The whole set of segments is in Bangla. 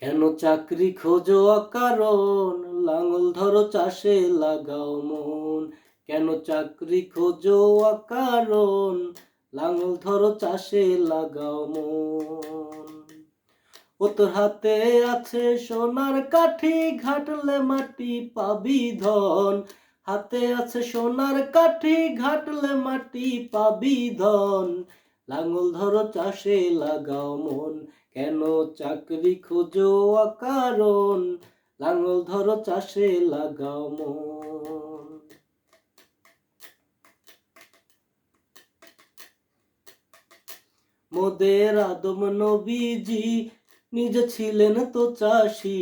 কেন চাকরি খোঁজো অকারণ, লাঙল ধরো চাষে লাগাও মন। কেন চাকরি খোঁজো অকারণ, লাঙল ধরো চাষে লাগাও মন। ও তোর হাতে আছে সোনার কাঠি, ঘাটলে মাটি পাবি ধন। হাতে আছে সোনার কাঠি, ঘাটলে মাটি পাবি ধন। লাঙল ধরো চাষে লাগাও মন। কেন চাকরি খোঁজো অকারণ, লাঙল ধরো চাষে লাগাও মন। মোদের আদম নবীজি নিজে ছিলেন তো চাষি,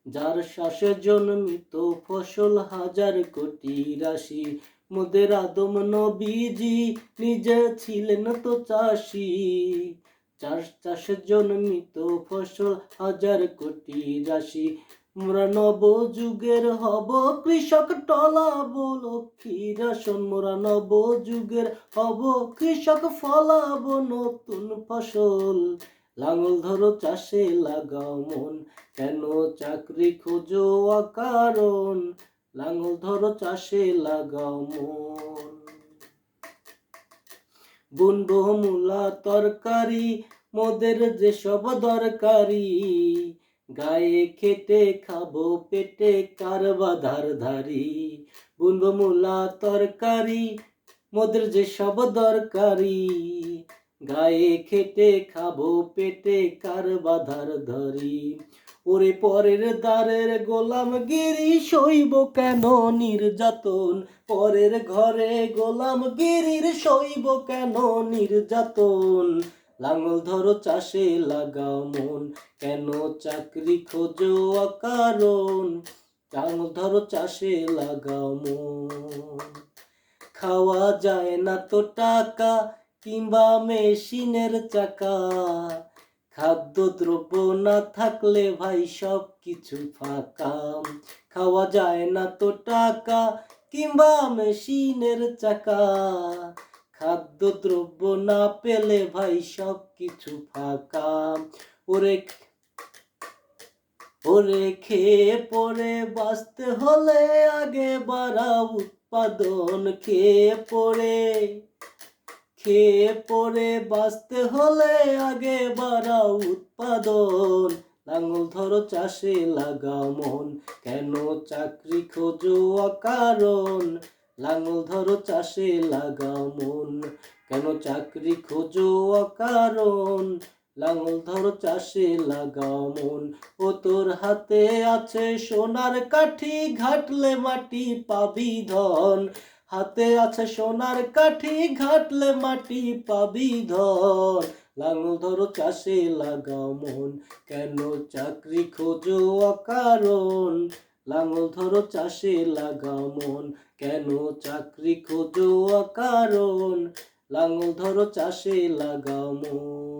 যার শ্বাসে জন্মিত ফসল হাজার কোটি রাশি। মোদের আদম নবীজি নিজে ছিলেন তো চাষি, যার চাষে জন্মিত ফসল হাজার কোটি রাশি। মোরা নব যুগের হব কৃষক টলাবো লক্ষ্মীর আসন। মোরা নব যুগের হব কৃষক ফলাবো নতুন ফসল। লাঙল ধরো চাষে লাগাও মন। কেন চাকরি খোঁজো অকারণ, লাঙল ধরো চাষে লাগাও মন। বুনবো মূলা তরকারি, মোদের যেসব দরকারি। গায়ে খেটে খাবো পেটে কার বাধার ধারি। বুনবো মূলা তরকারি, মোদের যেসব দরকারি। গায়ে খেটে খাবো পেটে কার বাধার ধরি। ওরে পরের দ্বারের গোলামগিরি, সইব কেন নির্যাতন। পরের ঘরে গোলামগিরির, সইব কেন নির্যাতন। লাঙল ধরো চাষে লাগাও মন। কেন চাকরি খোঁজো অকারণ, লাঙল ধরো চাষে লাগাও মন। খাওয়া যায় না তো টাকা কিংবা মেশিনের চাকা, খাদ্যদ্রব্য না থাকলে ভাই সব কিছু ফাঁকা। খাওয়া যায় না তো টাকা কিংবা মেশিনের চাকা, খাদ্যদ্রব্য না পেলে ভাই সব কিছু ফাঁকা। ওরে ওরে খেয়ে পরে বাঁচতে হলে আগে বাড়াও উৎপাদন। খেয়ে পরে বাঁচতে হলে আগে বাড়াও উৎপাদন। লাঙল ধরো চাষে লাগাও মন। কেন চাকরি খোঁজো অকারণ, লাঙল ধরো চাষে লাগাও মন। কেন চাকরি খোঁজো অকারণ, লাঙল ধরো চাষে লাগাও মন। ও তোর হাতে আছে সোনার কাঠি, ঘাটলে মাটি পাবি ধন। হাতে আছে সোনার কাঠি, ঘাটলে মাটি পাবি ধন। লাঙল ধরো চাষে লাগাও মন। কেন চাকরি খোঁজো অকারণ, লাঙল ধরো চাষে লাগাও মন। কেন চাকরি খোঁজো অকারণ, লাঙল ধরো চাষে লাগাও মন।